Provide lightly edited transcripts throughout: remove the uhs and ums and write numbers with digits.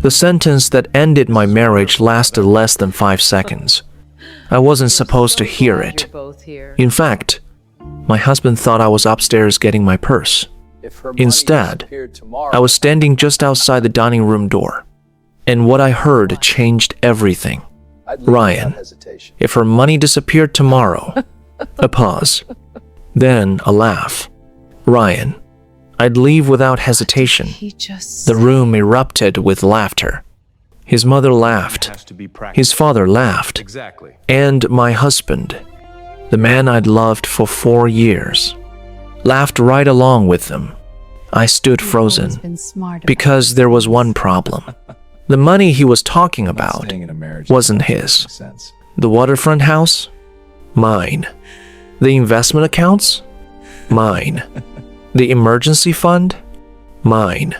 The sentence that ended my marriage lasted less than 5 seconds. I wasn't supposed to hear it. In fact, my husband thought I was upstairs getting my purse. Instead, I was standing just outside the dining room door, and what I heard changed everything. Ryan, if her money disappeared tomorrow, a pause, then a laugh. Ryan, I'd leave without hesitation. The room erupted with laughter. His mother laughed. His father laughed. And my husband, the man I'd loved for 4 years, laughed right along with them. I stood frozen because there was one problem. The money he was talking about wasn't his. The waterfront house? Mine. The investment accounts? Mine. The emergency fund? Mine.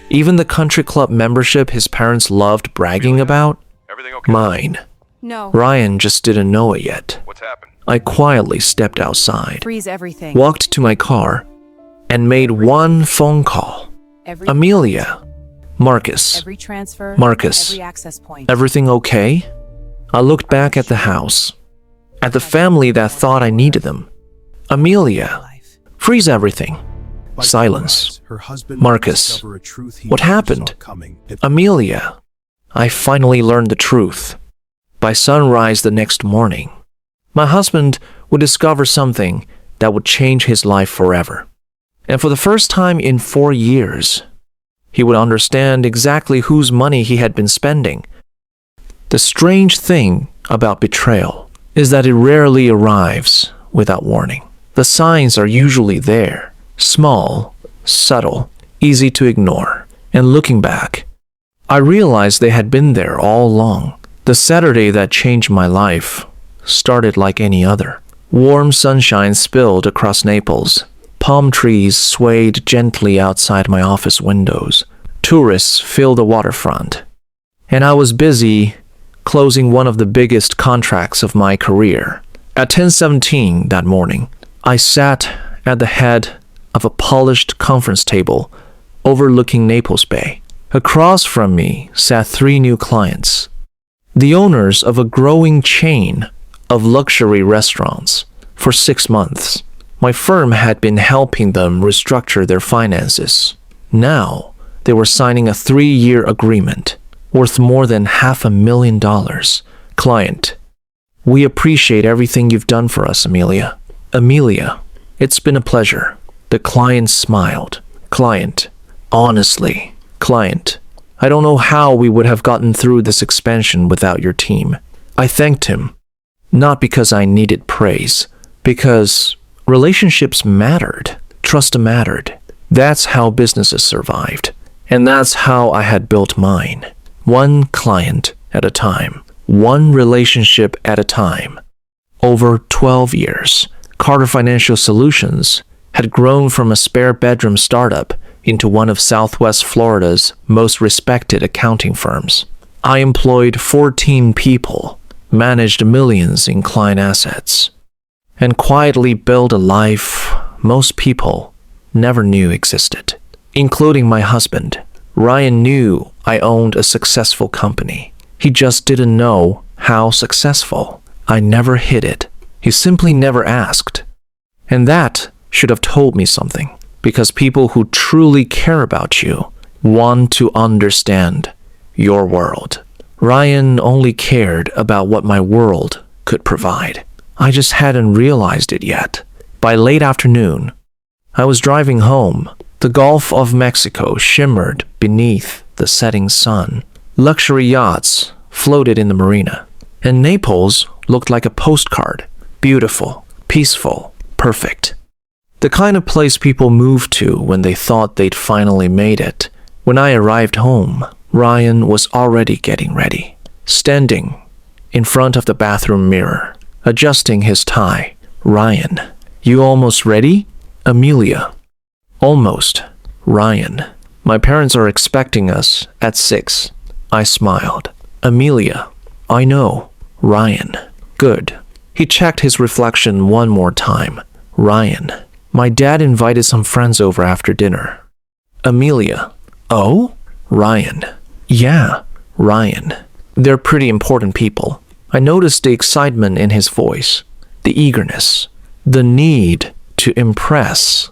Even the country club membership his parents loved bragging about? Mine. No. Ryan just didn't know it yet. What's happened? I quietly stepped outside, Freeze everything. walked to my car, and made one phone call. Every Amelia. Marcus. Every transfer. Marcus. Every access point. Everything okay? I looked back at the house, at the family that thought I needed them. Amelia. Freeze everything. Silence. Marcus. What happened? Amelia. I finally learned the truth. By sunrise the next morning, my husband would discover something that would change his life forever. And for the first time in 4 years, he would understand exactly whose money he had been spending. The strange thing about betrayal is that it rarely arrives without warning. The signs are usually there, small, subtle, easy to ignore. And looking back, I realized they had been there all along. The Saturday that changed my life started like any other. Warm sunshine spilled across Naples. Palm trees swayed gently outside my office windows. Tourists filled the waterfront. And I was busy closing one of the biggest contracts of my career. At 10:17 that morning, I sat at the head of a polished conference table overlooking Naples Bay. Across from me sat 3 new clients, the owners of a growing chain of luxury restaurants. For 6 months, my firm had been helping them restructure their finances. Now, they were signing a 3-year agreement worth more than $500,000. Client, we appreciate everything you've done for us, Amelia. Amelia, it's been a pleasure. The client smiled. Client, honestly. Client, I don't know how we would have gotten through this expansion without your team. I thanked him, not because I needed praise, because relationships mattered. Trust mattered. That's how businesses survived. And that's how I had built mine. One client at a time. One relationship at a time. Over 12 years, Carter Financial Solutions had grown from a spare bedroom startup into one of Southwest Florida's most respected accounting firms. I employed 14 people, managed millions in client assets, and quietly built a life most people never knew existed, including my husband. Ryan knew I owned a successful company. He just didn't know how successful. I never hid it. He simply never asked. And that should have told me something, because people who truly care about you want to understand your world. Ryan only cared about what my world could provide. I just hadn't realized it yet. By late afternoon, I was driving home. The Gulf of Mexico shimmered beneath the setting sun. Luxury yachts floated in the marina, and Naples looked like a postcard. Beautiful, peaceful, perfect. The kind of place people moved to when they thought they'd finally made it. When I arrived home, Ryan was already getting ready, standing in front of the bathroom mirror, adjusting his tie. Ryan, you almost ready? Amelia. Almost. Ryan. My parents are expecting us at 6. I smiled. Amelia. I know. Ryan. Good. He checked his reflection one more time. Ryan. My dad invited some friends over after dinner. Amelia. Oh? Ryan. Yeah, Ryan. They're pretty important people. I noticed the excitement in his voice, the eagerness, the need to impress.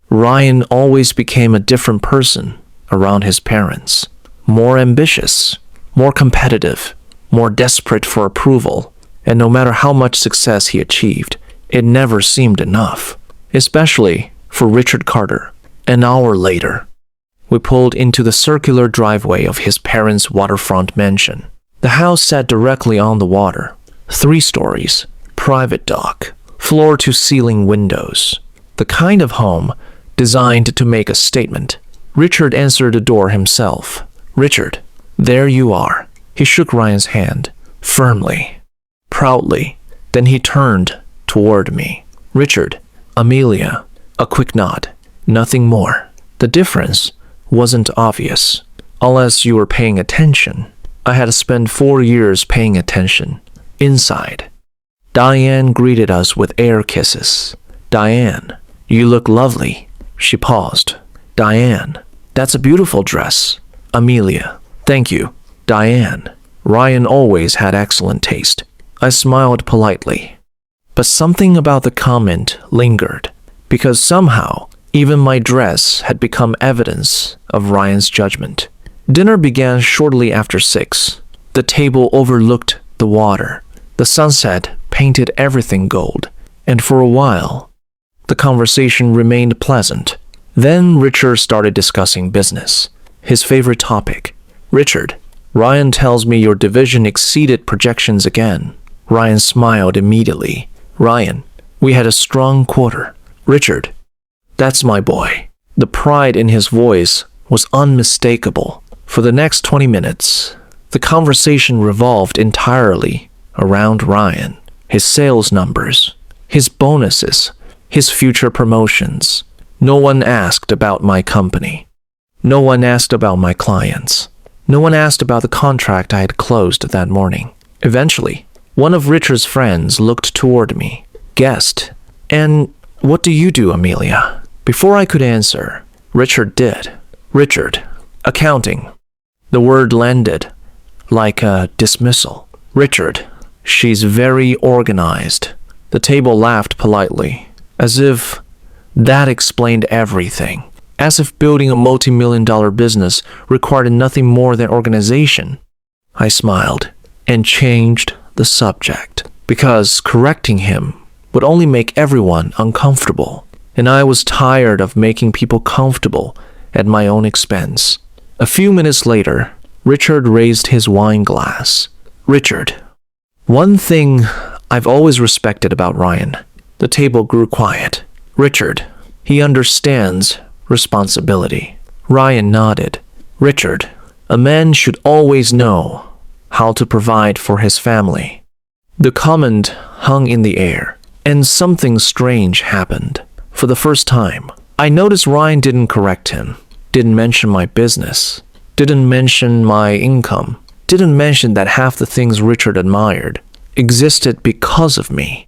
Ryan always became a different person around his parents. More ambitious, more competitive, more desperate for approval. And no matter how much success he achieved, it never seemed enough. Especially for Richard Carter. An hour later, we pulled into the circular driveway of his parents' waterfront mansion. The house sat directly on the water. 3 stories, private dock, floor-to-ceiling windows. The kind of home designed to make a statement. Richard answered the door himself. Richard, there you are. He shook Ryan's hand, firmly, proudly. Then he turned toward me. Richard, Amelia, a quick nod. Nothing more. The difference wasn't obvious, unless you were paying attention. I had spent 4 years paying attention. Inside, Diane greeted us with air kisses. Diane, you look lovely. She paused. Diane, that's a beautiful dress. Amelia, thank you. Diane, Ryan always had excellent taste. I smiled politely. But something about the comment lingered, because somehow, even my dress had become evidence of Ryan's judgment. Dinner began shortly after 6. The table overlooked the water. The sunset painted everything gold, and for a while, the conversation remained pleasant. Then Richard started discussing business, his favorite topic. Richard, Ryan tells me your division exceeded projections again. Ryan smiled immediately. Ryan, we had a strong quarter. Richard, that's my boy. The pride in his voice was unmistakable. For the next 20 minutes, the conversation revolved entirely around Ryan, his sales numbers, his bonuses, his future promotions. No one asked about my company. No one asked about my clients. No one asked about the contract I had closed that morning. Eventually, one of Richard's friends looked toward me, guessed, "And what do you do, Amelia?" Before I could answer, Richard did. Richard, accounting. The word landed like a dismissal. Richard, she's very organized. The table laughed politely, as if that explained everything. As if building a multi-million-dollar business required nothing more than organization. I smiled and changed the subject, because correcting him would only make everyone uncomfortable, and I was tired of making people comfortable at my own expense. A few minutes later, Richard raised his wine glass. Richard, one thing I've always respected about Ryan. The table grew quiet. Richard, he understands responsibility. Ryan nodded. Richard, a man should always know how to provide for his family. The comment hung in the air, and something strange happened. For the first time, I noticed Ryan didn't correct him, didn't mention my business, didn't mention my income, didn't mention that half the things Richard admired existed because of me.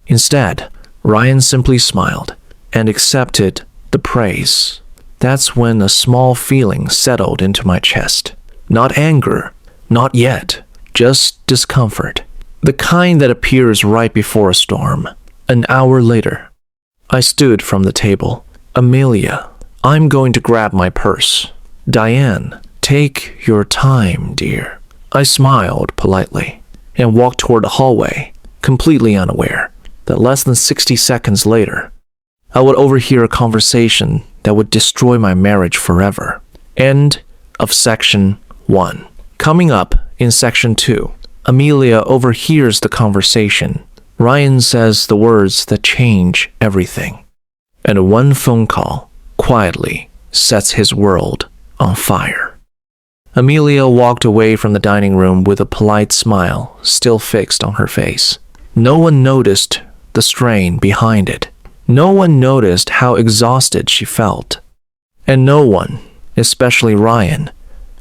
Instead, Ryan simply smiled and accepted the praise. That's when a small feeling settled into my chest. Not anger, not yet, just discomfort. The kind that appears right before a storm. An hour later, I stood from the table. Amelia, I'm going to grab my purse. Diane, take your time, dear. I smiled politely and walked toward the hallway, completely unaware that less than 60 seconds later, I would overhear a conversation that would destroy my marriage forever. End of section 1. Coming up in section 2, Amelia overhears the conversation. Ryan says the words that change everything. And one phone call quietly sets his world on fire. Amelia walked away from the dining room with a polite smile still fixed on her face. No one noticed the strain behind it. No one noticed how exhausted she felt. And no one, especially Ryan,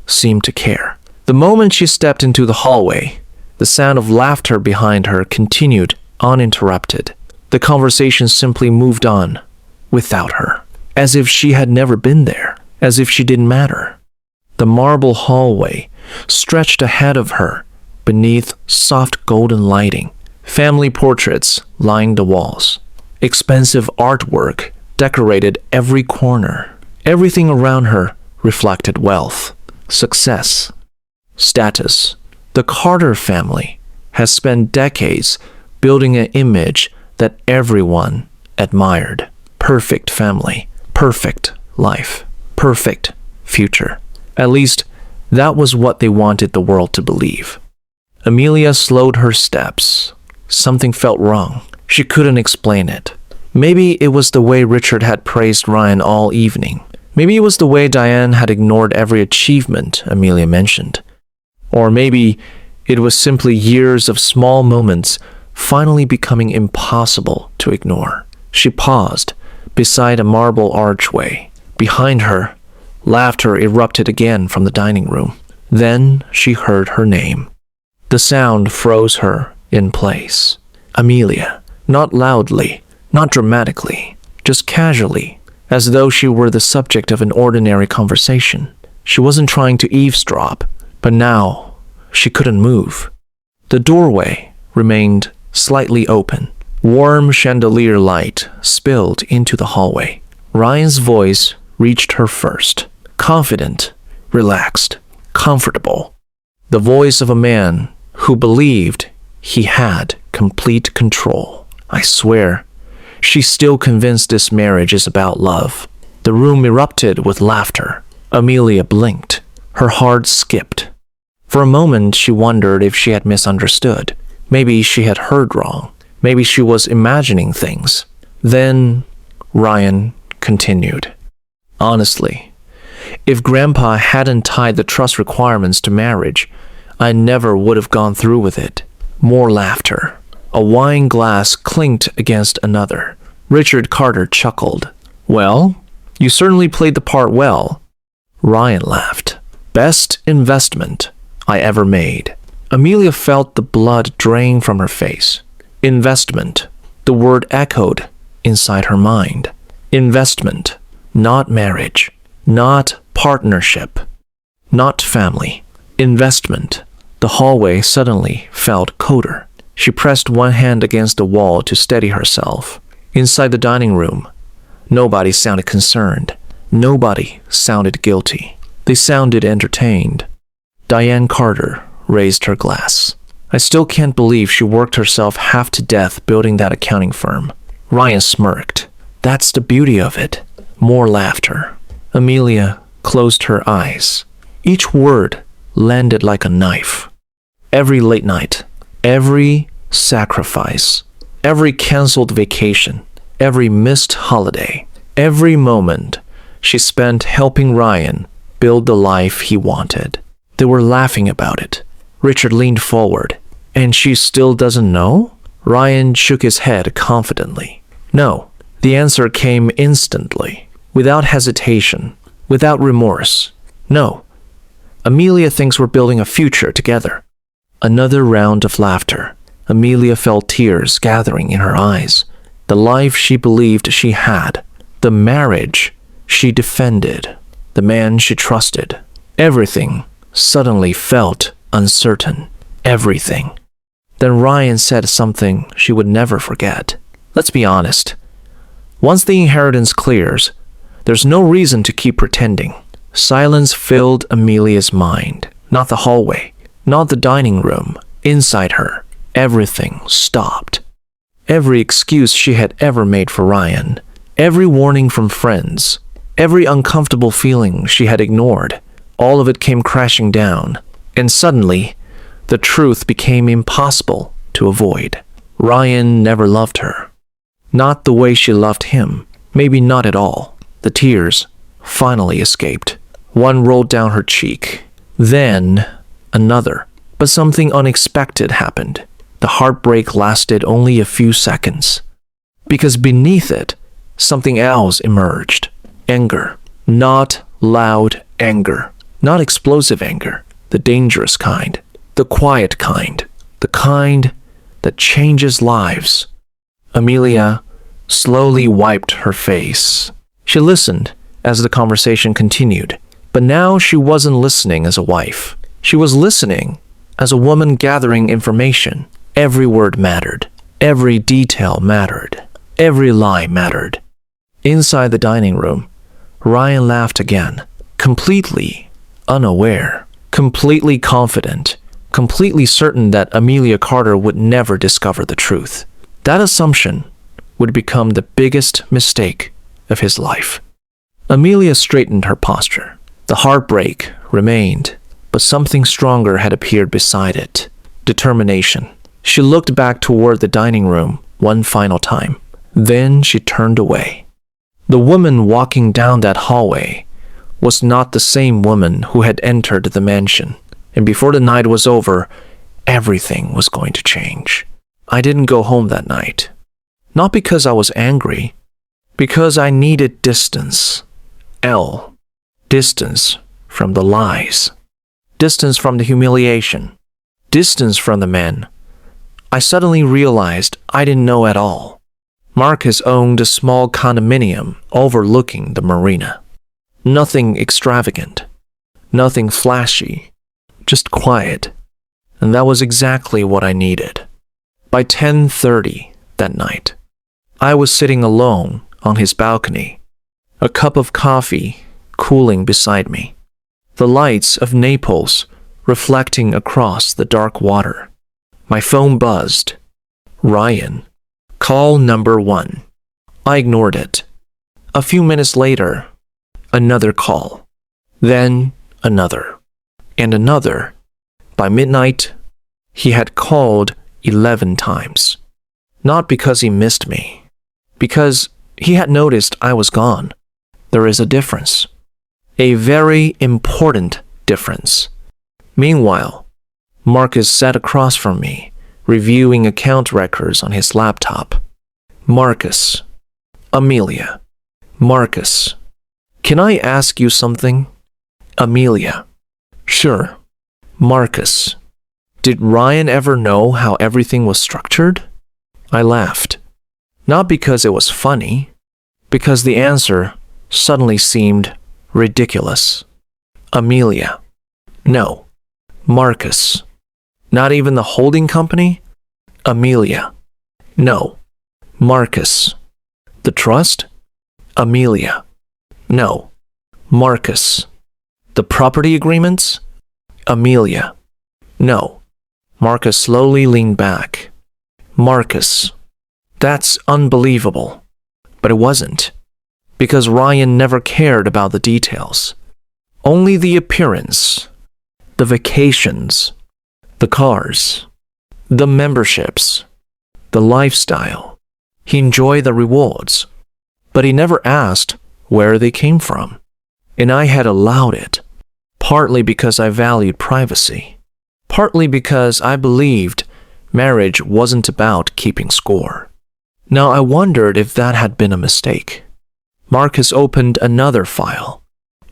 seemed to care. The moment she stepped into the hallway, the sound of laughter behind her continued uninterrupted. The conversation simply moved on without her, as if she had never been there, as if she didn't matter. The marble hallway stretched ahead of her beneath soft golden lighting. Family portraits lined the walls. Expensive artwork decorated every corner. Everything around her reflected wealth, success, status. The Carter family has spent decades building an image that everyone admired. Perfect family, perfect life, perfect future. At least, that was what they wanted the world to believe. Amelia slowed her steps. Something felt wrong. She couldn't explain it. Maybe it was the way Richard had praised Ryan all evening. Maybe it was the way Diane had ignored every achievement Amelia mentioned. Or maybe it was simply years of small moments finally becoming impossible to ignore. She paused beside a marble archway. Behind her, laughter erupted again from the dining room. Then she heard her name. The sound froze her in place. Amelia, not loudly, not dramatically, just casually, as though she were the subject of an ordinary conversation. She wasn't trying to eavesdrop, but now she couldn't move. The doorway remained slightly open. Warm chandelier light spilled into the hallway. Ryan's voice reached her first. Confident, relaxed, comfortable. The voice of a man who believed he had complete control. I swear, she's still convinced this marriage is about love. The room erupted with laughter. Amelia blinked. Her heart skipped. For a moment, she wondered if she had misunderstood. Maybe she had heard wrong. Maybe she was imagining things. Then Ryan continued. Honestly, if Grandpa hadn't tied the trust requirements to marriage, I never would have gone through with it. More laughter. A wine glass clinked against another. Richard Carter chuckled. Well, you certainly played the part well. Ryan laughed. Best investment I ever made. Amelia felt the blood drain from her face. Investment. The word echoed inside her mind. Investment. Not marriage. Not partnership. Not family. Investment. The hallway suddenly felt colder. She pressed one hand against the wall to steady herself. Inside the dining room, nobody sounded concerned. Nobody sounded guilty. They sounded entertained. Diane Carter raised her glass. I still can't believe she worked herself half to death building that accounting firm. Ryan smirked. That's the beauty of it. More laughter. Amelia closed her eyes. Each word landed like a knife. Every late night, every sacrifice, every canceled vacation, every missed holiday, every moment she spent helping Ryan build the life he wanted. They were laughing about it. Richard leaned forward. And she still doesn't know? Ryan shook his head confidently. No. The answer came instantly, without hesitation, without remorse. No. Amelia thinks we're building a future together. Another round of laughter. Amelia felt tears gathering in her eyes. The life she believed she had. The marriage she defended. The man she trusted. Everything suddenly felt uncertain. Everything. Then Ryan said something she would never forget. Let's be honest. Once the inheritance clears, there's no reason to keep pretending. Silence filled Amelia's mind. Not the hallway, not the dining room. Inside her, everything stopped. Every excuse she had ever made for Ryan, every warning from friends, every uncomfortable feeling she had ignored, all of it came crashing down. And suddenly, the truth became impossible to avoid. Ryan never loved her. Not the way she loved him. Maybe not at all. The tears finally escaped. One rolled down her cheek. Then another. But something unexpected happened. The heartbreak lasted only a few seconds. Because beneath it, something else emerged. Anger. Not loud anger. Not explosive anger. The dangerous kind. The quiet kind. The kind that changes lives. Amelia slowly wiped her face. She listened as the conversation continued. But now she wasn't listening as a wife. She was listening as a woman gathering information. Every word mattered. Every detail mattered. Every lie mattered. Inside the dining room, Ryan laughed again, completely unaware, completely confident, completely certain that Amelia Carter would never discover the truth. That assumption would become the biggest mistake of his life. Amelia straightened her posture. The heartbreak remained, but something stronger had appeared beside it. Determination. She looked back toward the dining room one final time. Then she turned away. The woman walking down that hallway was not the same woman who had entered the mansion, and before the night was over, everything was going to change. I didn't go home that night. Not because I was angry, because I needed distance. Distance from the lies. Distance from the humiliation. Distance from the men. I suddenly realized I didn't know at all. Marcus owned a small condominium overlooking the marina. Nothing extravagant. Nothing flashy. Just quiet. And that was exactly what I needed. By 10:30 that night, I was sitting alone on his balcony, a cup of coffee cooling beside me, the lights of Naples reflecting across the dark water. My phone buzzed. Ryan. Call number 1. I ignored it. A few minutes later, another call. Then another. And another. By midnight, he had called 11 times. Not because he missed me. Because he had noticed I was gone. There is a difference. A very important difference. Meanwhile, Marcus sat across from me, reviewing account records on his laptop. Marcus. Amelia. Marcus. Can I ask you something? Amelia. Sure. Marcus. Did Ryan ever know how everything was structured? I laughed. Not because it was funny, because the answer suddenly seemed ridiculous. Amelia. No. Marcus. Not even the holding company? Amelia. No. Marcus. The trust? Amelia. No. Marcus. The property agreements? Amelia. No. Marcus slowly leaned back. Marcus. That's unbelievable. But it wasn't. Because Ryan never cared about the details. Only the appearance. The vacations. The cars. The memberships. The lifestyle. He enjoyed the rewards. But he never asked where they came from. And I had allowed it. Partly because I valued privacy. Partly because I believed marriage wasn't about keeping score. Now I wondered if that had been a mistake. Marcus opened another file.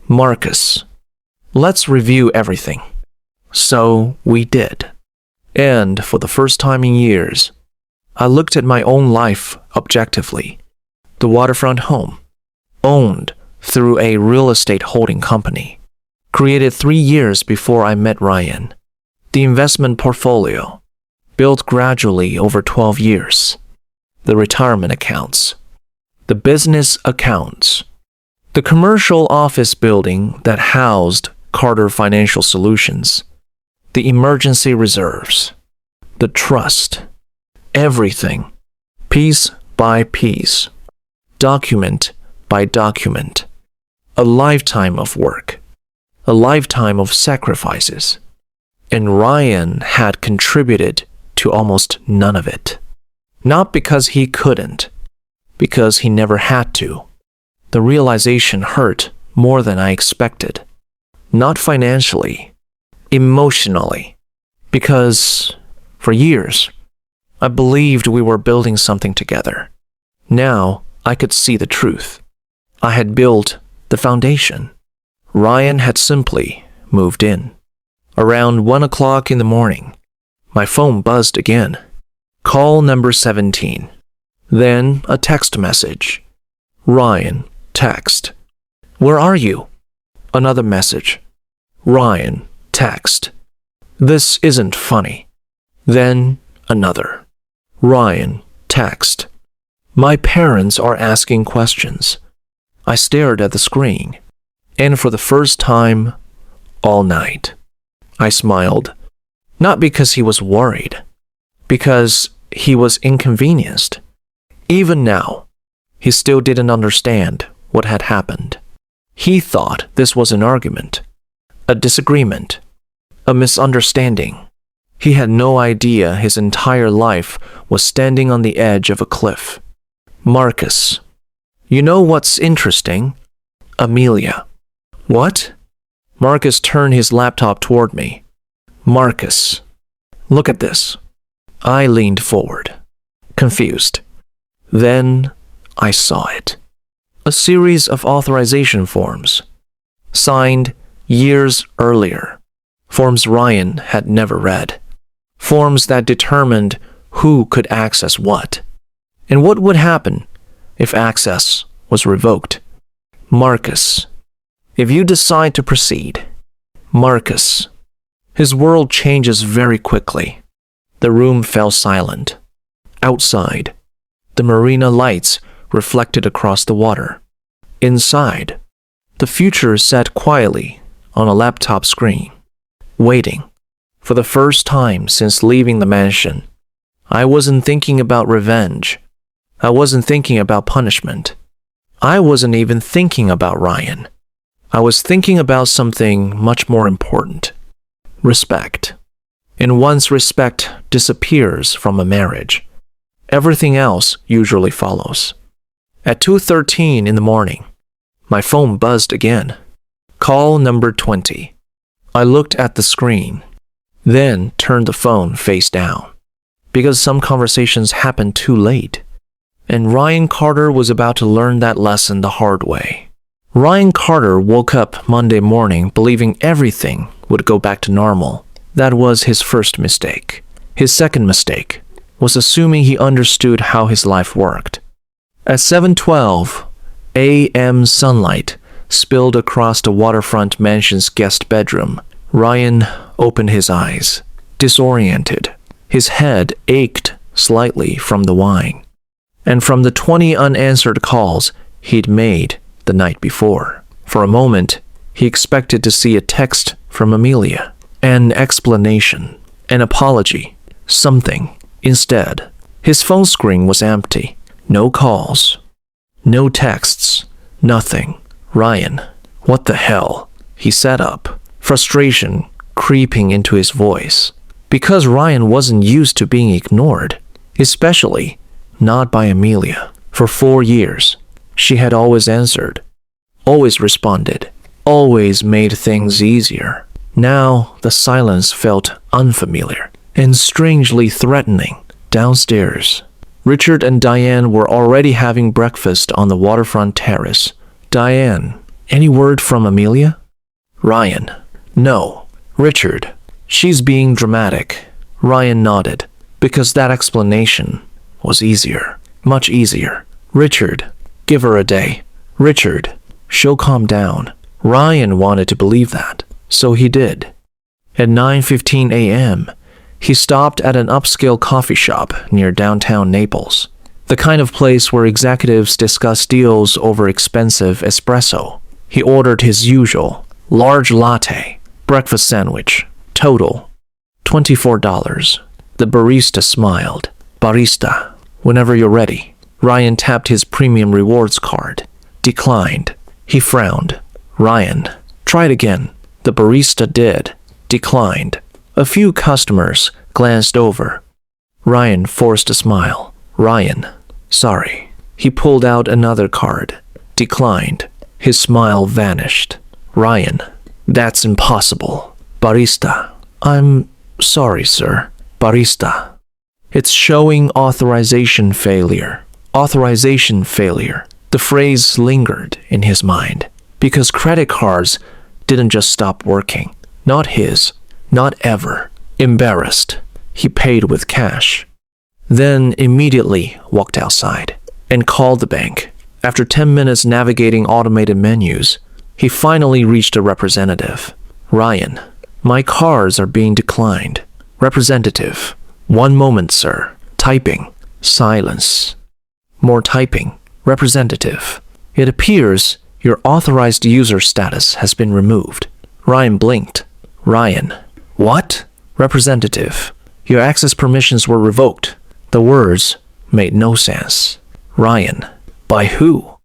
Marcus. Let's review everything. So we did. And for the first time in years, I looked at my own life objectively. The waterfront home, owned through a real estate holding company, created 3 years before I met Ryan. The investment portfolio, built gradually over 12 years. The retirement accounts. The business accounts. The commercial office building that housed Carter Financial Solutions. The emergency reserves. The trust. Everything. Piece by piece. Document by document. A lifetime of work. A lifetime of sacrifices. And Ryan had contributed to almost none of it. Not because he couldn't, because he never had to. The realization hurt more than I expected. Not financially, emotionally. Because, for years, I believed we were building something together. Now, I could see the truth. I had built the foundation. Ryan had simply moved in. Around 1 o'clock in the morning, my phone buzzed again. Call number 17. Then a text message. Ryan, text. Where are you? Another message. Ryan, text. This isn't funny. Then another. Ryan, text. My parents are asking questions. I stared at the screen, and for the first time all night, I smiled. Not because he was worried, because he was inconvenienced. Even now, he still didn't understand what had happened. He thought this was an argument, a disagreement, a misunderstanding. He had no idea his entire life was standing on the edge of a cliff. Marcus. You know what's interesting? Amelia. What? Marcus turned his laptop toward me. Marcus. Look at this. I leaned forward, confused. Then I saw it. A series of authorization forms, signed years earlier. Forms Ryan had never read. Forms that determined who could access what, and what would happen if access was revoked. Marcus. If you decide to proceed. Marcus. His world changes very quickly. The room fell silent. Outside, the marina lights reflected across the water. Inside, the future sat quietly on a laptop screen, waiting. For the first time since leaving the mansion, I wasn't thinking about revenge. I wasn't thinking about punishment. I wasn't even thinking about Ryan. I was thinking about something much more important. Respect. And once respect disappears from a marriage, everything else usually follows. At 2:13 in the morning, my phone buzzed again. Call number 20. I looked at the screen, then turned the phone face down, because some conversations happened too late, and Ryan Carter was about to learn that lesson the hard way. Ryan Carter woke up Monday morning believing everything would go back to normal. That was his first mistake. His second mistake was assuming he understood how his life worked. At 7:12 a.m. sunlight spilled across the waterfront mansion's guest bedroom. Ryan opened his eyes, disoriented. His head ached slightly from the wine, and from the 20 unanswered calls he'd made the night before. For a moment, he expected to see a text from Amelia, an explanation, an apology, something. Instead, his phone screen was empty. No calls, no texts, nothing. Ryan, what the hell? He sat up, frustration creeping into his voice. Because Ryan wasn't used to being ignored, especially not by Amelia. For 4 years, she had always answered, always responded, always made things easier. Now the silence felt unfamiliar and strangely threatening. Downstairs, Richard and Diane were already having breakfast on the waterfront terrace. Diane, any word from Amelia? Ryan, no. Richard, she's being dramatic. Ryan nodded, because that explanation was easier, much easier. Richard, give her a day. Richard, she'll calm down. Ryan wanted to believe that, so he did. At 9:15 a.m., he stopped at an upscale coffee shop near downtown Naples, the kind of place where executives discuss deals over expensive espresso. He ordered his usual, large latte, breakfast sandwich, total $24. The barista smiled. Barista, whenever you're ready. Ryan tapped his premium rewards card. Declined. He frowned. Ryan, try it again. The barista did. Declined. A few customers glanced over. Ryan forced a smile. Ryan, sorry. He pulled out another card. Declined. His smile vanished. Ryan, that's impossible. Barista, I'm sorry, sir. Barista. It's showing authorization failure. Authorization failure. The phrase lingered in his mind because credit cards didn't just stop working. Not his. Not ever. Embarrassed, he paid with cash. Then immediately walked outside and called the bank. After 10 minutes navigating automated menus, He finally reached a representative. Ryan, my cars are being declined. Representative, 1 moment, sir. Typing. Silence. More typing. Representative, it appears your authorized user status has been removed. Ryan blinked. Ryan, what? Representative, your access permissions were revoked. The words made no sense. Ryan, by who?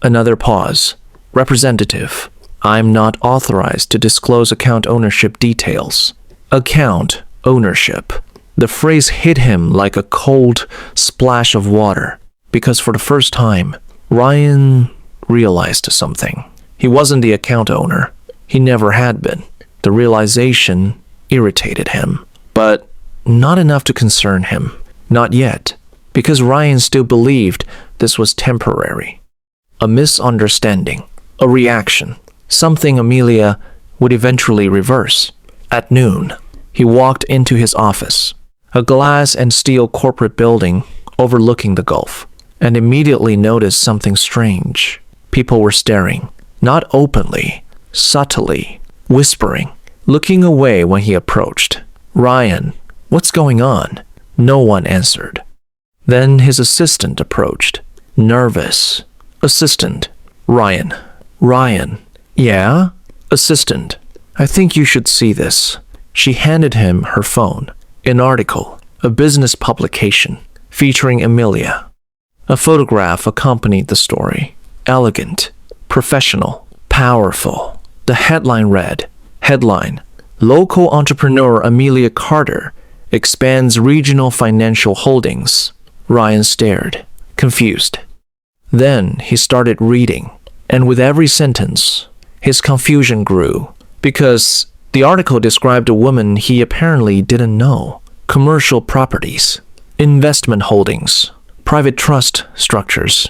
Another pause. Representative, I'm not authorized to disclose account ownership details. Account ownership. The phrase hit him like a cold splash of water, because for the first time, Ryan realized something. He wasn't the account owner. He never had been. The realization irritated him, but not enough to concern him. Not yet, because Ryan still believed this was temporary. A misunderstanding, a reaction, something Amelia would eventually reverse. At noon, he walked into his office, a glass and steel corporate building overlooking the Gulf, and immediately noticed something strange. People were staring, not openly, subtly, whispering, looking away when he approached. Ryan, what's going on? No one answered. Then his assistant approached, nervous. Assistant, Ryan. Ryan, yeah? Assistant, I think you should see this. She handed him her phone, an article, a business publication featuring Amelia. A photograph accompanied the story. Elegant, professional, powerful. The headline read, Headline, Local entrepreneur Amelia Carter expands regional financial holdings. Ryan stared, confused. Then he started reading, and with every sentence, his confusion grew, because the article described a woman he apparently didn't know. Commercial properties, investment holdings, private trust structures,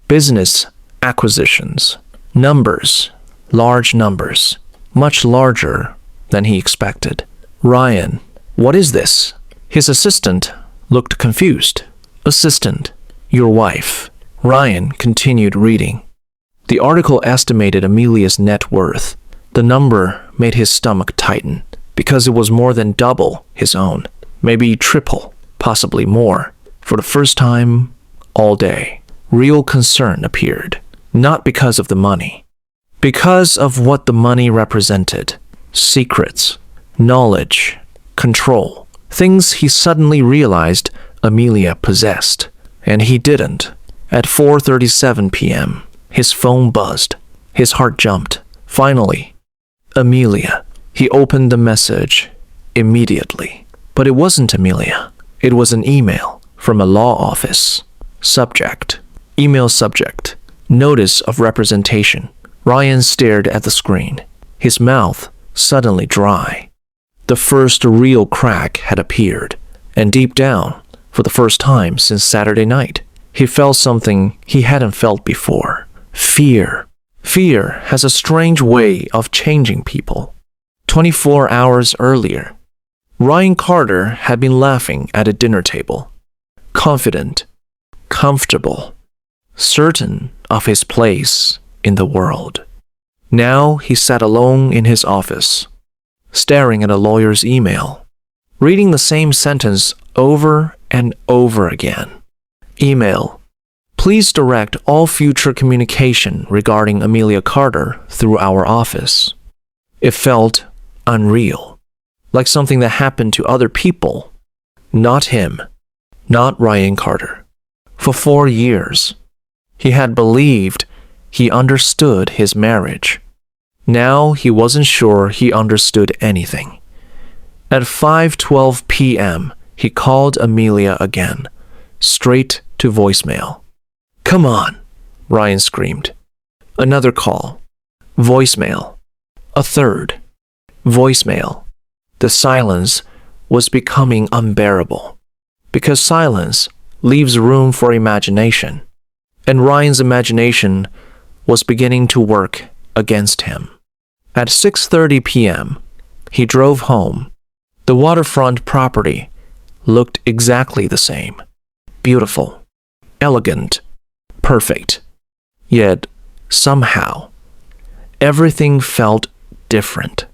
business acquisitions, numbers, large numbers, much larger than he expected. Ryan, what is this? His assistant looked confused. Assistant, your wife. Ryan continued reading. The article estimated Amelia's net worth. The number made his stomach tighten, because it was more than double his own, maybe triple, possibly more. For the first time all day, real concern appeared, not because of the money, because of what the money represented. Secrets, knowledge, control, things he suddenly realized Amelia possessed, and he didn't. At 4:37 p.m., his phone buzzed. His heart jumped. Finally, Amelia. He opened the message immediately. But it wasn't Amelia. It was an email from a law office. Subject. Email subject. Notice of representation. Ryan stared at the screen, his mouth suddenly dry. The first real crack had appeared, and deep down, for the first time since Saturday night, he felt something he hadn't felt before. Fear. Fear has a strange way of changing people. 24 hours earlier, Ryan Carter had been laughing at a dinner table, confident, comfortable, certain of his place in the world. Now he sat alone in his office, staring at a lawyer's email, reading the same sentence over and over again. Email. Please direct all future communication regarding Amelia Carter through our office. It felt unreal, like something that happened to other people, not him, not Ryan Carter. For 4 years, he had believed he understood his marriage. Now he wasn't sure he understood anything. At 5:12 p.m., he called Amelia again, straight to voicemail. Come on, Ryan screamed. Another call. Voicemail. A third. Voicemail. The silence was becoming unbearable, because silence leaves room for imagination, and Ryan's imagination was beginning to work against him. At 6:30 p.m., he drove home. The waterfront property looked exactly the same. Beautiful, elegant, perfect. Yet, somehow, Everything felt different.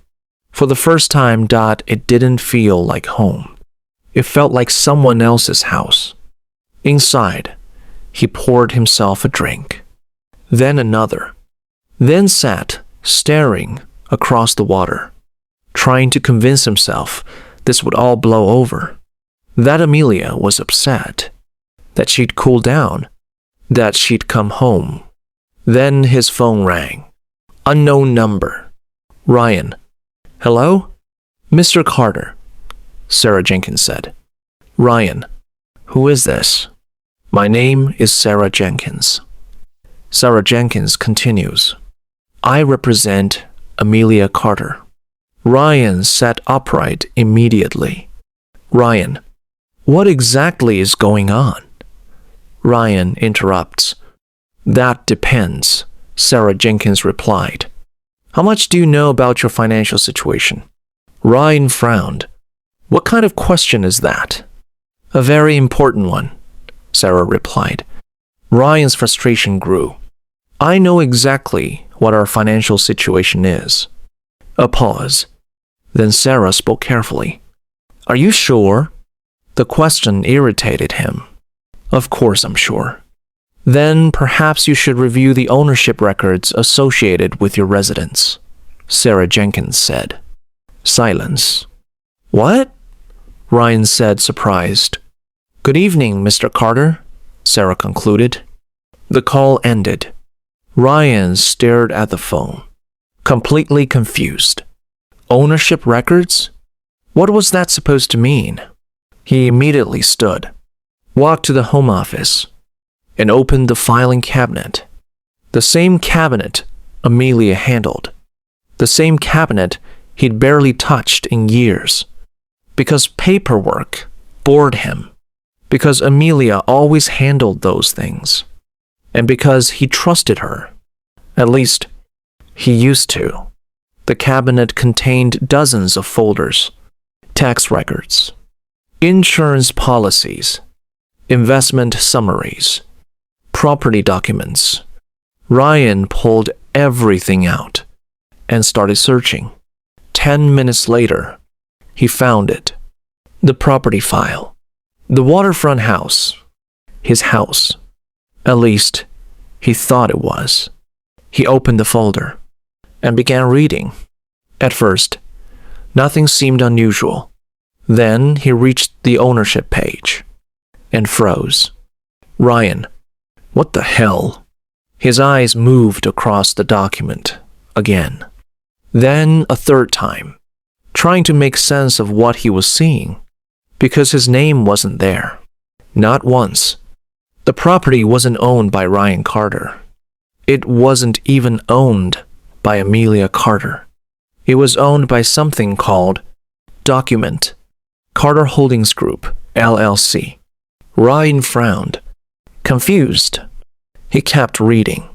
For the first time, it didn't feel like home. It felt like someone else's house. Inside, he poured himself a drink, then another, then sat staring across the water, trying to convince himself this would all blow over, that Amelia was upset, that she'd cool down, that she'd come home. Then his phone rang. Unknown number. Ryan. Hello? Mr. Carter, Sarah Jenkins said. Ryan. Who is this? My name is Sarah Jenkins. Sarah Jenkins continues. I represent Amelia Carter. Ryan sat upright immediately. Ryan. What exactly is going on? Ryan interrupts. That depends, Sarah Jenkins replied. How much do you know about your financial situation? Ryan frowned. What kind of question is that? A very important one, Sarah replied. Ryan's frustration grew. I know exactly what our financial situation is. A pause. Then Sarah spoke carefully. Are you sure? The question irritated him. Of course I'm sure. Then perhaps you should review the ownership records associated with your residence, Sarah Jenkins said. Silence. What? Ryan said, surprised. Good evening, Mr. Carter, Sarah concluded. The call ended. Ryan stared at the phone, completely confused. Ownership records? What was that supposed to mean? He immediately stood, walked to the home office, and opened the filing cabinet. The same cabinet Amelia handled. The same cabinet he'd barely touched in years. Because paperwork bored him. Because Amelia always handled those things. And because he trusted her. At least, he used to. The cabinet contained dozens of folders, tax records, insurance policies, investment summaries, property documents. Ryan pulled everything out and started searching. 10 minutes later, he found it. The property file. The waterfront house. His house. At least, he thought it was. He opened the folder and began reading. At first, nothing seemed unusual. Then he reached the ownership page and froze. Ryan, what the hell? His eyes moved across the document again. Then a third time, trying to make sense of what he was seeing, because his name wasn't there. Not once. The property wasn't owned by Ryan Carter. It wasn't even owned by Amelia Carter. It was owned by something called Document, Carter Holdings Group, LLC. Ryan frowned, confused. He kept reading.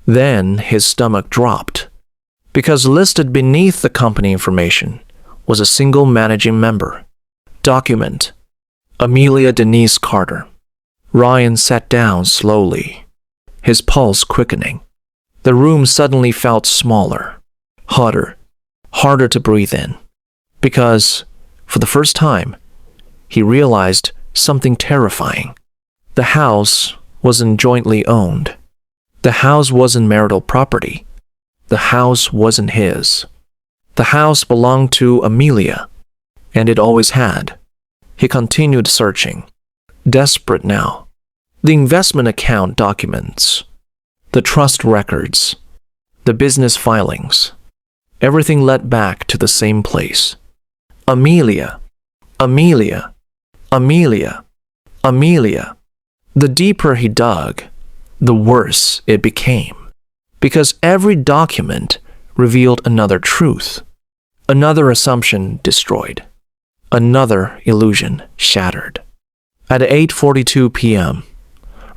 Then his stomach dropped, because listed beneath the company information was a single managing member. Document, Amelia Denise Carter. Ryan sat down slowly, his pulse quickening. The room suddenly felt smaller, hotter, harder to breathe in, because, for the first time, he realized something terrifying. The house wasn't jointly owned. The house wasn't marital property. The house wasn't his. The house belonged to Amelia, and it always had. He continued searching, desperate now. The investment account documents, the trust records, the business filings, everything led back to the same place. Amelia, Amelia, Amelia, Amelia. The deeper he dug, the worse it became, because every document revealed another truth, another assumption destroyed, another illusion shattered. At 8:42 p.m.,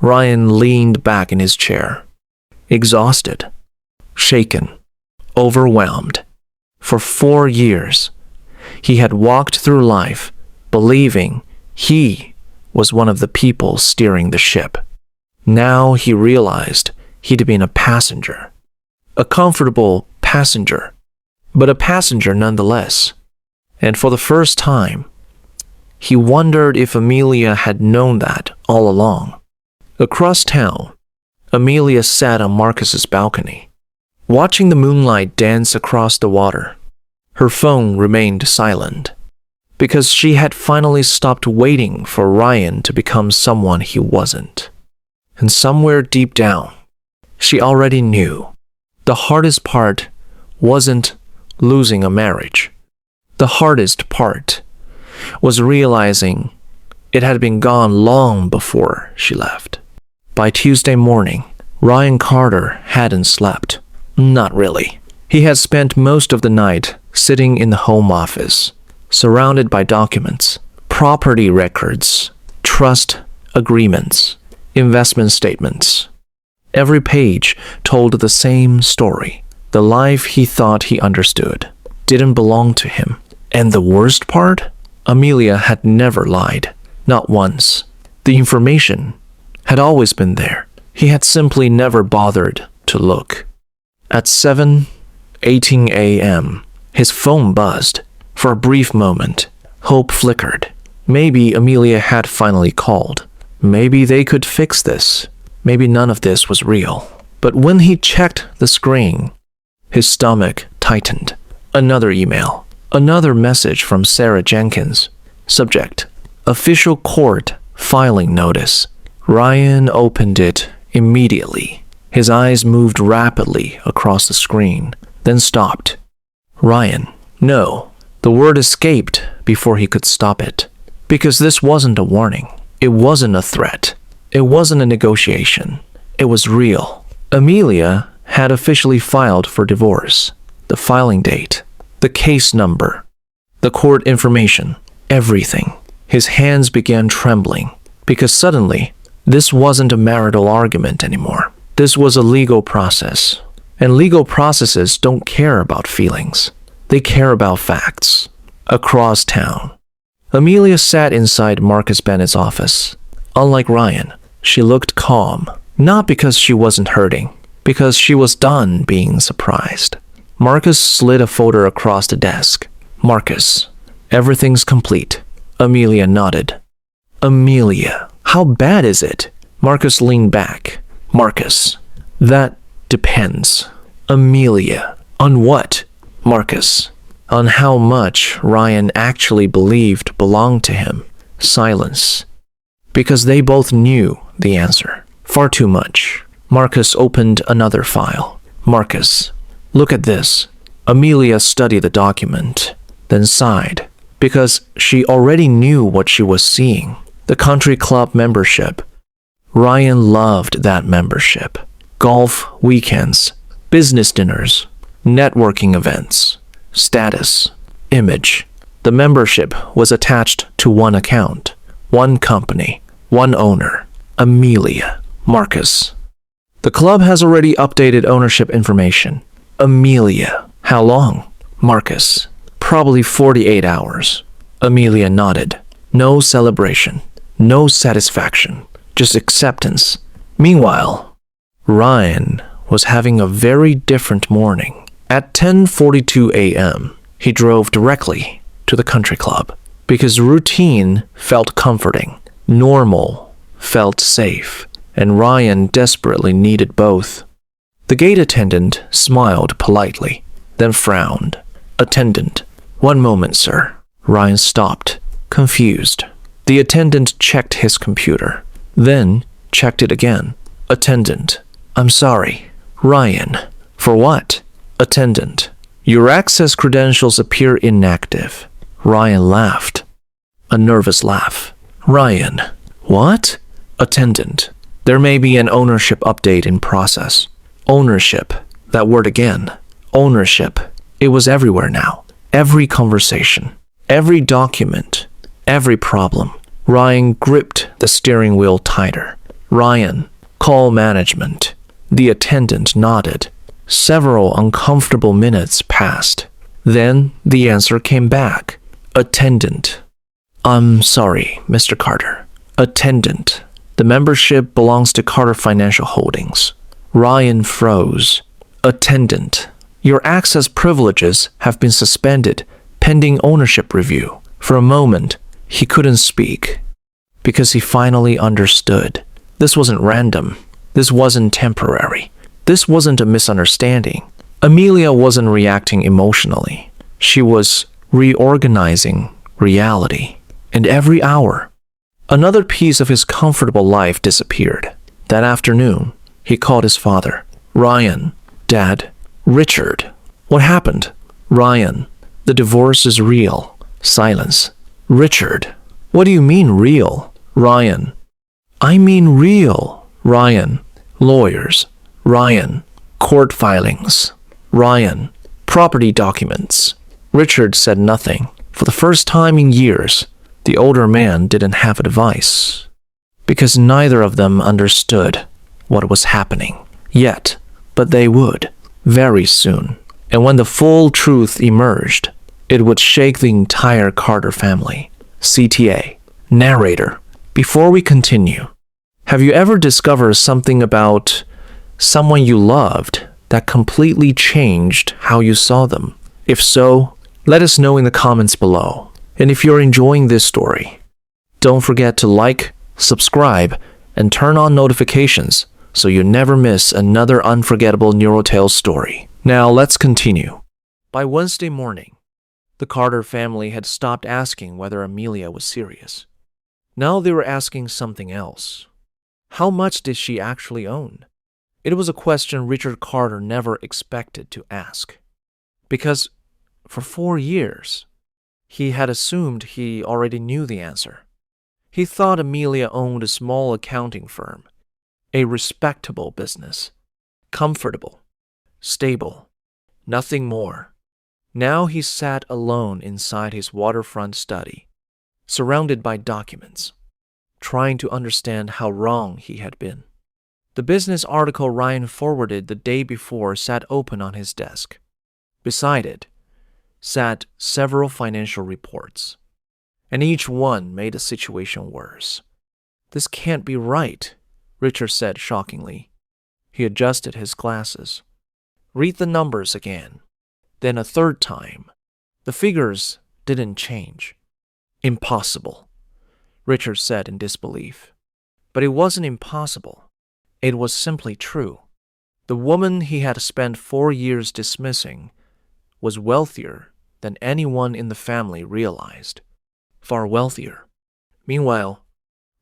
Ryan leaned back in his chair, exhausted, shaken, overwhelmed. For 4 years, he had walked through life believing he was one of the people steering the ship. Now he realized he'd been a passenger, a comfortable passenger, but a passenger nonetheless. And for the first time, he wondered if Amelia had known that all along. Across town, Amelia sat on Marcus's balcony, watching the moonlight dance across the water. Her phone remained silent, because she had finally stopped waiting for Ryan to become someone he wasn't. And somewhere deep down, she already knew the hardest part wasn't losing a marriage. The hardest part was realizing it had been gone long before she left. By Tuesday morning, Ryan Carter hadn't slept. Not really. He had spent most of the night sitting in the home office, surrounded by documents, property records, trust agreements, investment statements. Every page told the same story. The life he thought he understood didn't belong to him. And the worst part? Amelia had never lied. Not once. The information had always been there. He had simply never bothered to look. At 7:18 a.m., his phone buzzed. For a brief moment, hope flickered. Maybe Amelia had finally called. Maybe they could fix this. Maybe none of this was real. But when he checked the screen, his stomach tightened. Another email. Another message from Sarah Jenkins. Subject: Official court filing notice. Ryan opened it immediately. His eyes moved rapidly across the screen, then stopped. Ryan. No. The word escaped before he could stop it. Because this wasn't a warning. It wasn't a threat. It wasn't a negotiation. It was real. Amelia had officially filed for divorce. The filing date, the case number, the court information, everything. His hands began trembling because suddenly this wasn't a marital argument anymore. This was a legal process. And legal processes don't care about feelings. They care about facts. Across town, Amelia sat inside Marcus Bennett's office. Unlike Ryan, she looked calm, not because she wasn't hurting, because she was done being surprised. Marcus slid a folder across the desk. Marcus, everything's complete. Amelia nodded. Amelia, how bad is it? Marcus leaned back. Marcus, that depends. Amelia, on what? Marcus, on how much Ryan actually believed belonged to him. Silence. Because they both knew the answer. Far too much. Marcus opened another file. Marcus, look at this. Amelia studied the document, then sighed, because she already knew what she was seeing. The country club membership. Ryan loved that membership. Golf weekends, business dinners, networking events, status, image. The membership was attached to one account, one company, one owner, Amelia. Marcus. The club has already updated ownership information. Amelia. How long? Marcus. Probably 48 hours. Amelia nodded. No celebration. No satisfaction. Just acceptance. Meanwhile, Ryan was having a very different morning. At 10:42 a.m., he drove directly to the country club because routine felt comforting, normal felt safe, and Ryan desperately needed both. The gate attendant smiled politely, then frowned. Attendant, 1 moment, sir. Ryan stopped, confused. The attendant checked his computer, then checked it again. Attendant, I'm sorry. Ryan, for what? Attendant, your access credentials appear inactive. Ryan laughed. A nervous laugh. Ryan, what? Attendant, there may be an ownership update in process. Ownership, that word again. Ownership. It was everywhere now. Every conversation, every document, every problem. Ryan gripped the steering wheel tighter. Ryan, call management. The attendant nodded. Several uncomfortable minutes passed. Then the answer came back. Attendant. I'm sorry, Mr. Carter. Attendant. The membership belongs to Carter Financial Holdings. Ryan froze. Attendant. Your access privileges have been suspended pending ownership review. For a moment, he couldn't speak because he finally understood. This wasn't random. This wasn't temporary. This wasn't a misunderstanding. Amelia wasn't reacting emotionally. She was reorganizing reality. And every hour, another piece of his comfortable life disappeared. That afternoon, he called his father. Ryan, Dad, Richard. What happened? Ryan, the divorce is real. Silence. Richard, what do you mean real? Ryan, I mean real. Ryan, lawyers. Ryan, court filings. Ryan, property documents. Richard said nothing. For the first time in years, the older man didn't have advice, because neither of them understood what was happening yet, but they would, very soon. And when the full truth emerged, it would shake the entire Carter family. CTA. Narrator. Before we continue, have you ever discovered something about someone you loved that completely changed how you saw them? If so, let us know in the comments below. And if you're enjoying this story, don't forget to like, subscribe, and turn on notifications so you never miss another unforgettable Neurotales story. Now let's continue. By Wednesday morning, the Carter family had stopped asking whether Amelia was serious. Now they were asking something else. How much did she actually own? It was a question Richard Carter never expected to ask. Because for 4 years, he had assumed he already knew the answer. He thought Amelia owned a small accounting firm, a respectable business, comfortable, stable, nothing more. Now he sat alone inside his waterfront study, surrounded by documents, trying to understand how wrong he had been. The business article Ryan forwarded the day before sat open on his desk. Beside it sat several financial reports, and each one made the situation worse. This can't be right, Richard said shockingly. He adjusted his glasses. Read the numbers again. Then a third time. The figures didn't change. Impossible, Richard said in disbelief. But it wasn't impossible. It was simply true. The woman he had spent 4 years dismissing was wealthier than anyone in the family realized. Far wealthier. Meanwhile,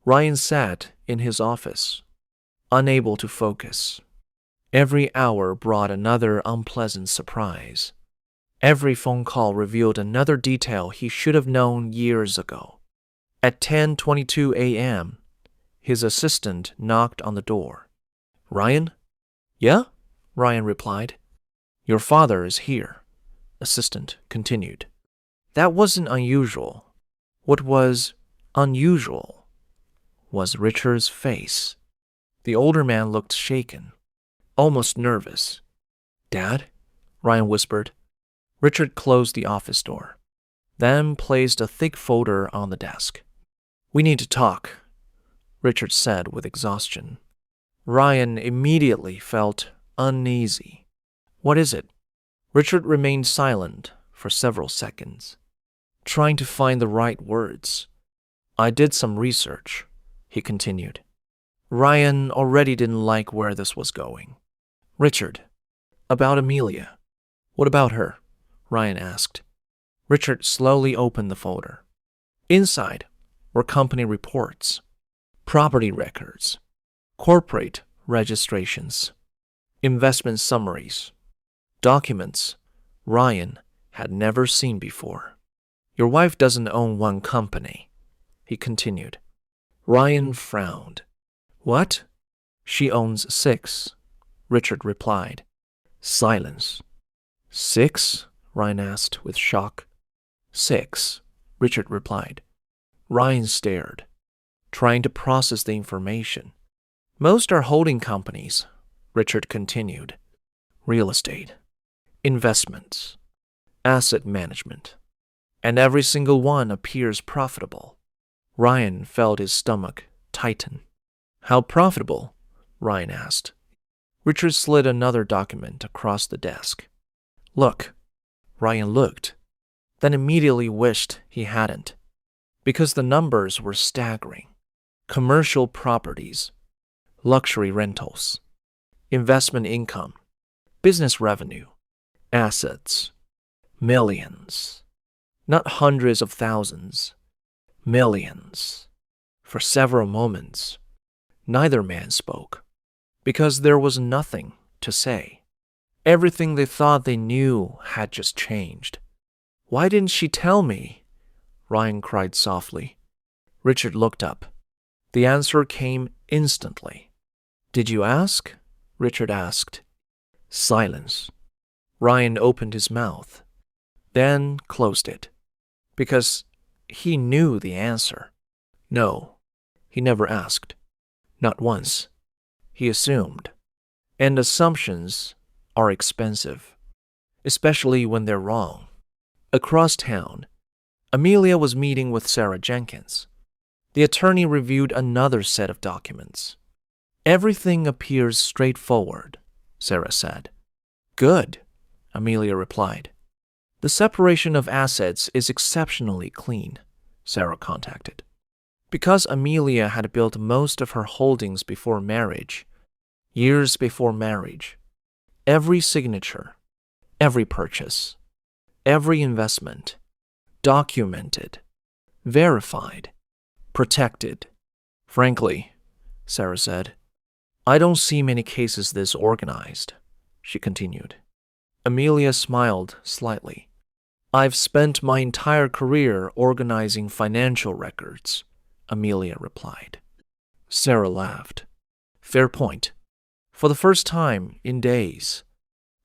Ryan sat in his office, unable to focus. Every hour brought another unpleasant surprise. Every phone call revealed another detail he should have known years ago. At 10:22 a.m., his assistant knocked on the door. Ryan? Yeah? Ryan replied. Your father is here, assistant continued. That wasn't unusual. What was unusual was Richard's face. The older man looked shaken, almost nervous. Dad? Ryan whispered. Richard closed the office door, then placed a thick folder on the desk. We need to talk, Richard said with exhaustion. Ryan immediately felt uneasy. What is it? Richard remained silent for several seconds, trying to find the right words. I did some research, he continued. Ryan already didn't like where this was going. Richard, about Amelia. What about her? Ryan asked. Richard slowly opened the folder. Inside were company reports, property records, corporate registrations, investment summaries, documents Ryan had never seen before. Your wife doesn't own one company, he continued. Ryan frowned. What? She owns 6, Richard replied. Silence. 6? Ryan asked with shock. 6, Richard replied. Ryan stared, trying to process the information. Most are holding companies, Richard continued. Real estate, investments, asset management, and every single one appears profitable. Ryan felt his stomach tighten. How profitable? Ryan asked. Richard slid another document across the desk. Look. Ryan looked, then immediately wished he hadn't, because the numbers were staggering. Commercial properties, luxury rentals, investment income, business revenue, assets, millions. Not hundreds of thousands, millions. For several moments, neither man spoke, because there was nothing to say. Everything they thought they knew had just changed. Why didn't she tell me? Ryan cried softly. Richard looked up. The answer came instantly. Did you ask? Richard asked. Silence. Ryan opened his mouth, then closed it, because he knew the answer. No, he never asked. Not once. He assumed. And assumptions are expensive, especially when they're wrong. Across town, Amelia was meeting with Sarah Jenkins. The attorney reviewed another set of documents. Everything appears straightforward, Sarah said. Good, Amelia replied. The separation of assets is exceptionally clean, Sarah contacted. Because Amelia had built most of her holdings before marriage, years before marriage, every signature, every purchase, every investment, documented, verified, protected. Frankly, Sarah said, I don't see many cases this organized, she continued. Amelia smiled slightly. I've spent my entire career organizing financial records, Amelia replied. Sarah laughed. Fair point. For the first time in days,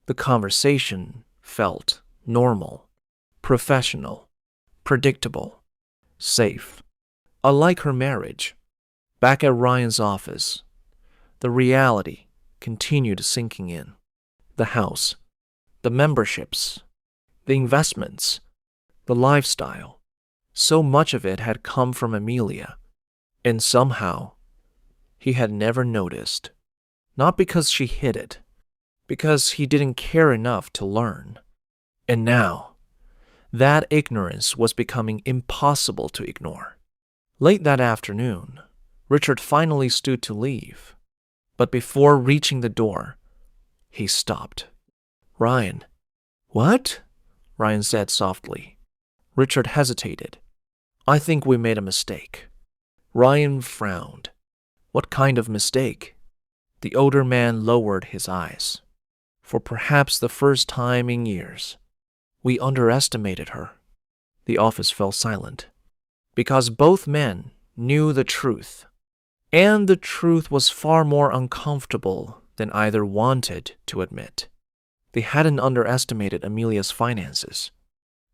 the conversation felt normal, professional, predictable, safe. Unlike her marriage, back at Ryan's office, the reality continued sinking in. The house, the memberships, the investments, the lifestyle. So much of it had come from Amelia, and somehow he had never noticed. Not because she hid it, because he didn't care enough to learn. And now, that ignorance was becoming impossible to ignore. Late that afternoon, Richard finally stood to leave, but before reaching the door, he stopped. Ryan. What? Ryan said softly. Richard hesitated. I think we made a mistake. Ryan frowned. What kind of mistake? The older man lowered his eyes. For perhaps the first time in years, we underestimated her. The office fell silent, because both men knew the truth, and the truth was far more uncomfortable than either wanted to admit. They hadn't underestimated Amelia's finances.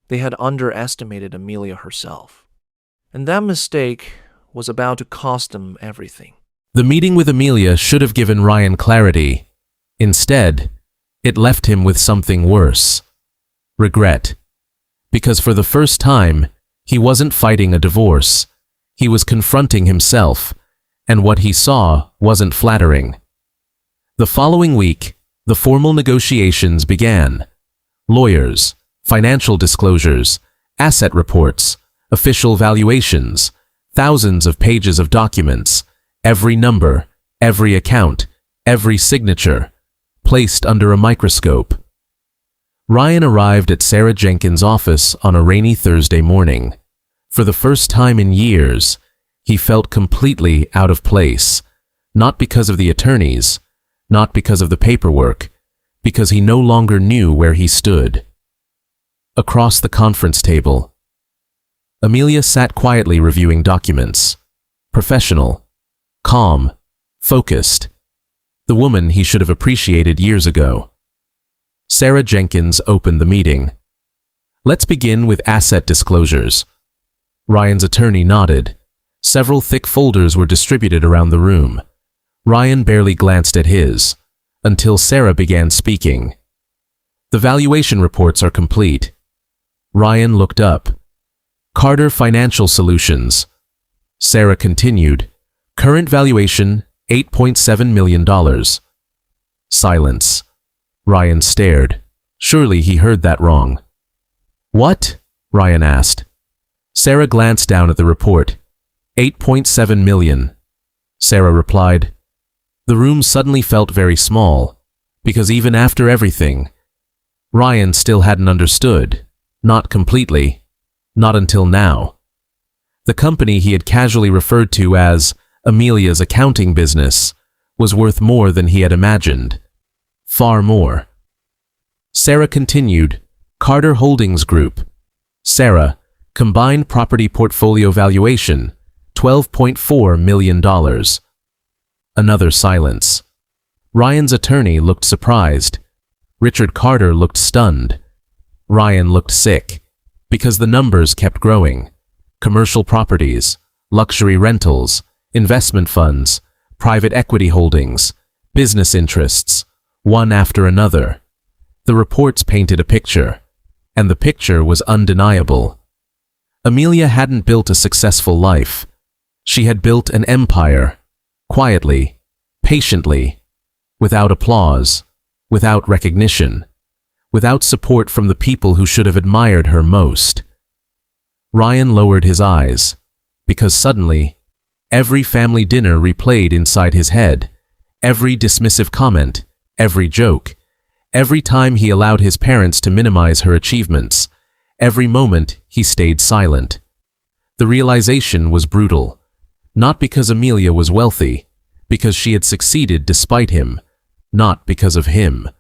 They had underestimated Amelia herself. And that mistake was about to cost them everything. The meeting with Amelia should have given Ryan clarity. Instead, it left him with something worse. Regret. Because for the first time, he wasn't fighting a divorce. He was confronting himself, and what he saw wasn't flattering. The following week, the formal negotiations began. Lawyers, financial disclosures, asset reports, official valuations, thousands of pages of documents, every number, every account, every signature, placed under a microscope. Ryan arrived at Sarah Jenkins' office on a rainy Thursday morning. For the first time in years, he felt completely out of place, not because of the attorneys, not because of the paperwork, because he no longer knew where he stood. Across the conference table, Amelia sat quietly reviewing documents. Professional, calm, focused. The woman he should have appreciated years ago. Sarah Jenkins opened the meeting. Let's begin with asset disclosures. Ryan's attorney nodded. Several thick folders were distributed around the room. Ryan barely glanced at his, until Sarah began speaking. The valuation reports are complete. Ryan looked up. Carter Financial Solutions. Sarah continued. Current valuation, $8.7 million. Silence. Ryan stared, Surely he heard that wrong. What? Ryan asked. Sarah glanced down at the report. 8.7 million. Sarah replied. The room suddenly felt very small, because even after everything, Ryan still hadn't understood. Not completely. Not until now. The company he had casually referred to as Amelia's accounting business was worth more than he had imagined. Far more. Sarah continued, Carter Holdings Group. Sarah, combined property portfolio valuation, $12.4 million. Another silence. Ryan's attorney looked surprised. Richard Carter looked stunned. Ryan looked sick, because the numbers kept growing. Commercial properties, luxury rentals, investment funds, private equity holdings, business interests, one after another. The reports painted a picture, and the picture was undeniable. Amelia hadn't built a successful life. She had built an empire, quietly, patiently, without applause, without recognition, without support from the people who should have admired her most. Ryan lowered his eyes, because suddenly, every family dinner replayed inside his head, every dismissive comment, every joke, every time he allowed his parents to minimize her achievements, every moment he stayed silent. The realization was brutal, not because Amelia was wealthy, because she had succeeded despite him, not because of him.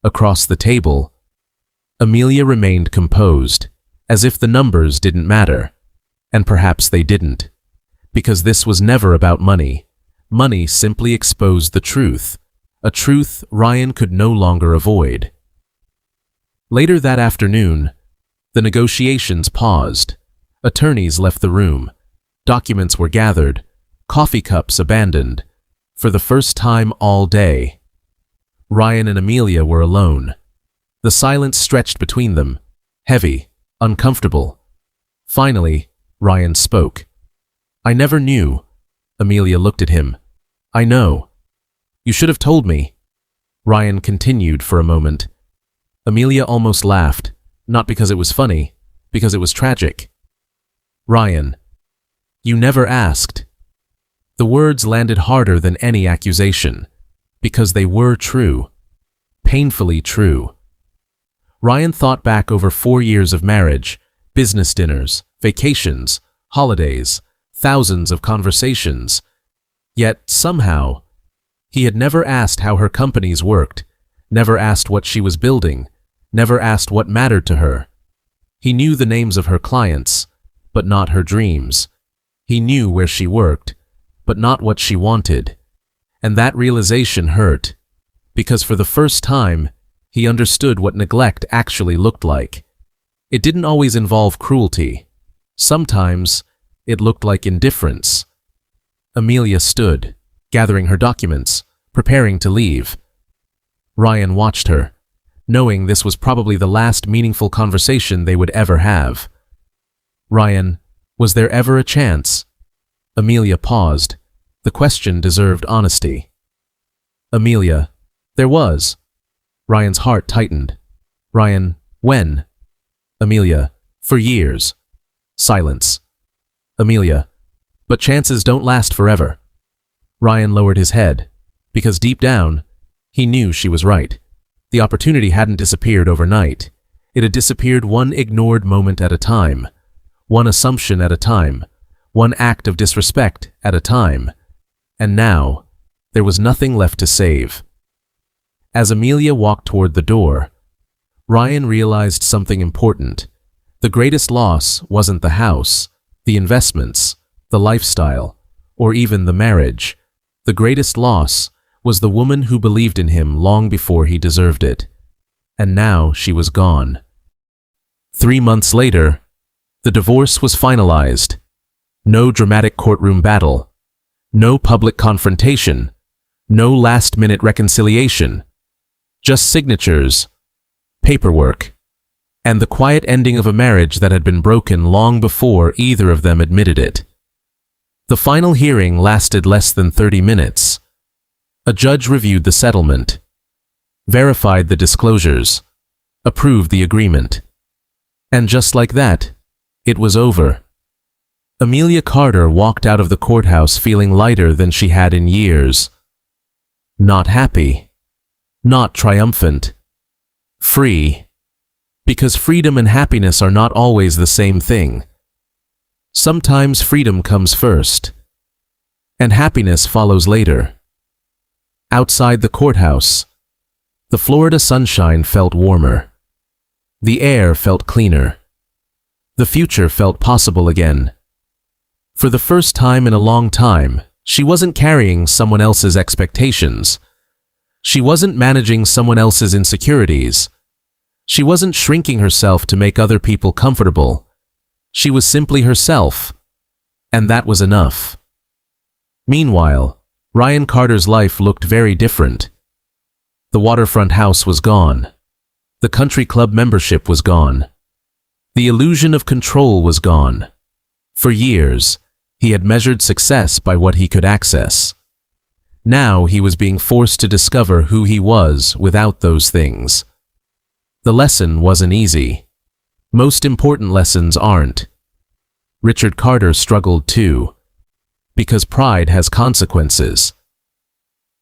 Across the table, Amelia remained composed, as if the numbers didn't matter. And perhaps they didn't, because this was never about money. Money simply exposed the truth, a truth Ryan could no longer avoid. Later that afternoon, the negotiations paused. Attorneys left the room. Documents were gathered, coffee cups abandoned. For the first time all day, Ryan and Amelia were alone. The silence stretched between them, heavy, uncomfortable. Finally, Ryan spoke. I never knew. Amelia looked at him. I know. You should have told me. Ryan continued for a moment. Amelia almost laughed, not because it was funny, because it was tragic. Ryan, you never asked. The words landed harder than any accusation, because they were true, painfully true. Ryan thought back over 4 years of marriage, business dinners, vacations, holidays, thousands of conversations. Yet, somehow, he had never asked how her companies worked, never asked what she was building, never asked what mattered to her. He knew the names of her clients, but not her dreams. He knew where she worked, but not what she wanted. And that realization hurt, because for the first time, he understood what neglect actually looked like. It didn't always involve cruelty. Sometimes, it looked like indifference. Amelia stood, gathering her documents, preparing to leave. Ryan watched her, knowing this was probably the last meaningful conversation they would ever have. Ryan, was there ever a chance? Amelia paused. The question deserved honesty. Amelia, there was. Ryan's heart tightened. Ryan, when? Amelia, for years. Silence. Amelia, but chances don't last forever. Ryan lowered his head, because deep down, he knew she was right. The opportunity hadn't disappeared overnight. It had disappeared one ignored moment at a time, one assumption at a time, one act of disrespect at a time. And now, there was nothing left to save. As Amelia walked toward the door, Ryan realized something important. The greatest loss wasn't the house, the investments, the lifestyle, or even the marriage. The greatest loss was the woman who believed in him long before he deserved it. And now she was gone. 3 months later, the divorce was finalized. No dramatic courtroom battle. No public confrontation. No last-minute reconciliation. Just signatures, paperwork, and the quiet ending of a marriage that had been broken long before either of them admitted it. The final hearing lasted less than 30 minutes. A judge reviewed the settlement, verified the disclosures, approved the agreement. And just like that, it was over. Amelia Carter walked out of the courthouse feeling lighter than she had in years. Not happy. Not triumphant. Free. Because freedom and happiness are not always the same thing. Sometimes freedom comes first, and happiness follows later. Outside the courthouse, the Florida sunshine felt warmer. The air felt cleaner. The future felt possible again. For the first time in a long time, she wasn't carrying someone else's expectations. She wasn't managing someone else's insecurities. She wasn't shrinking herself to make other people comfortable. She was simply herself, and that was enough. Meanwhile, Ryan Carter's life looked very different. The waterfront house was gone. The country club membership was gone. The illusion of control was gone. For years, he had measured success by what he could access. Now he was being forced to discover who he was without those things. The lesson wasn't easy. Most important lessons aren't. Richard Carter struggled too, because pride has consequences.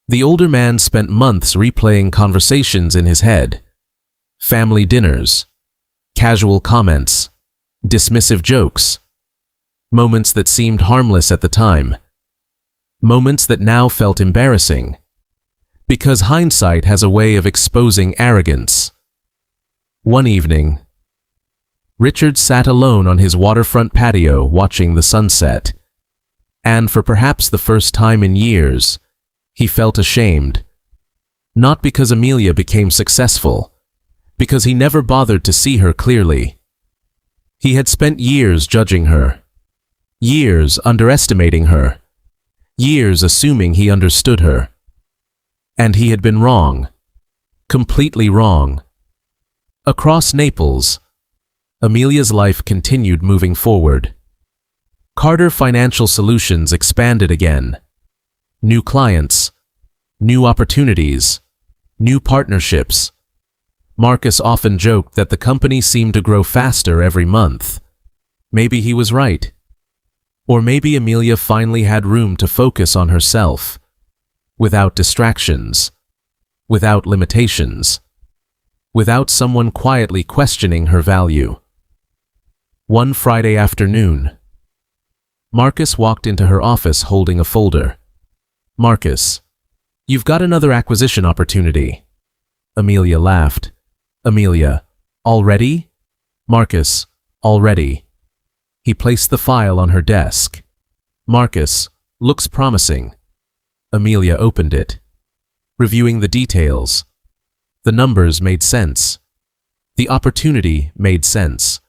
The older man spent months replaying conversations in his head. Family dinners, casual comments, dismissive jokes, moments that seemed harmless at the time, moments that now felt embarrassing, because hindsight has a way of exposing arrogance. One evening, Richard sat alone on his waterfront patio watching the sunset, and for perhaps the first time in years, he felt ashamed. Not because Amelia became successful, because he never bothered to see her clearly. He had spent years judging her, years underestimating her, years assuming he understood her. And he had been wrong, completely wrong. Across Naples, Amelia's life continued moving forward. Carter Financial Solutions expanded again. New clients, new opportunities, new partnerships. Marcus often joked that the company seemed to grow faster every month. Maybe he was right. Or maybe Amelia finally had room to focus on herself, without distractions, without limitations, without someone quietly questioning her value. One Friday afternoon, Marcus walked into her office holding a folder. "Marcus, you've got another acquisition opportunity." Amelia laughed. "Amelia, already?" "Marcus, already." He placed the file on her desk. "Marcus, looks promising." Amelia opened it. Reviewing the details, the numbers made sense. The opportunity made sense.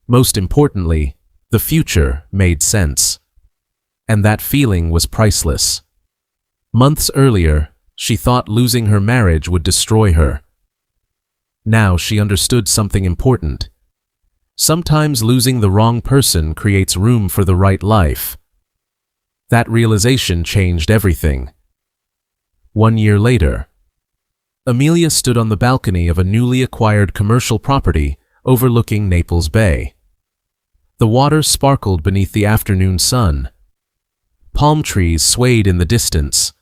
Most importantly, the future made sense. And that feeling was priceless. Months earlier, she thought losing her marriage would destroy her. Now she understood something important. Sometimes losing the wrong person creates room for the right life. That realization changed everything. 1 year later, Amelia stood on the balcony of a newly acquired commercial property overlooking Naples Bay. The water sparkled beneath the afternoon sun. Palm trees swayed in the distance.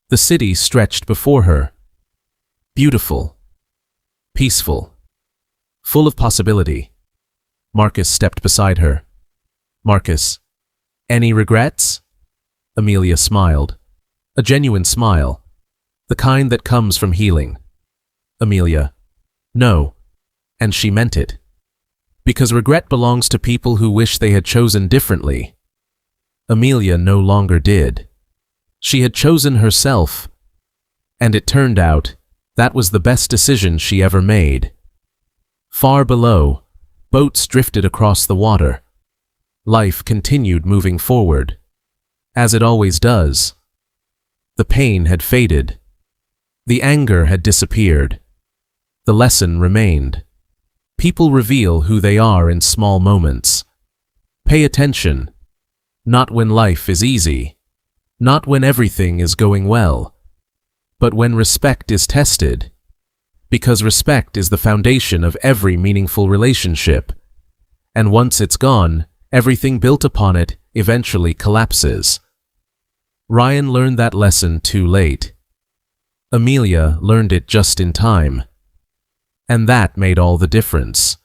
The city stretched before her. Beautiful, peaceful, full of possibility. Marcus stepped beside her. "Marcus, any regrets?" Amelia smiled. A genuine smile, the kind that comes from healing. Amelia, "No," and she meant it. Because regret belongs to people who wish they had chosen differently. Amelia no longer did. She had chosen herself, and it turned out that was the best decision she ever made. Far below, boats drifted across the water. Life continued moving forward, as it always does. The pain had faded. The anger had disappeared. The lesson remained. People reveal who they are in small moments. Pay attention. Not when life is easy. Not when everything is going well. But when respect is tested. Because respect is the foundation of every meaningful relationship. And once it's gone, everything built upon it eventually collapses. Ryan learned that lesson too late. Amelia learned it just in time. And that made all the difference.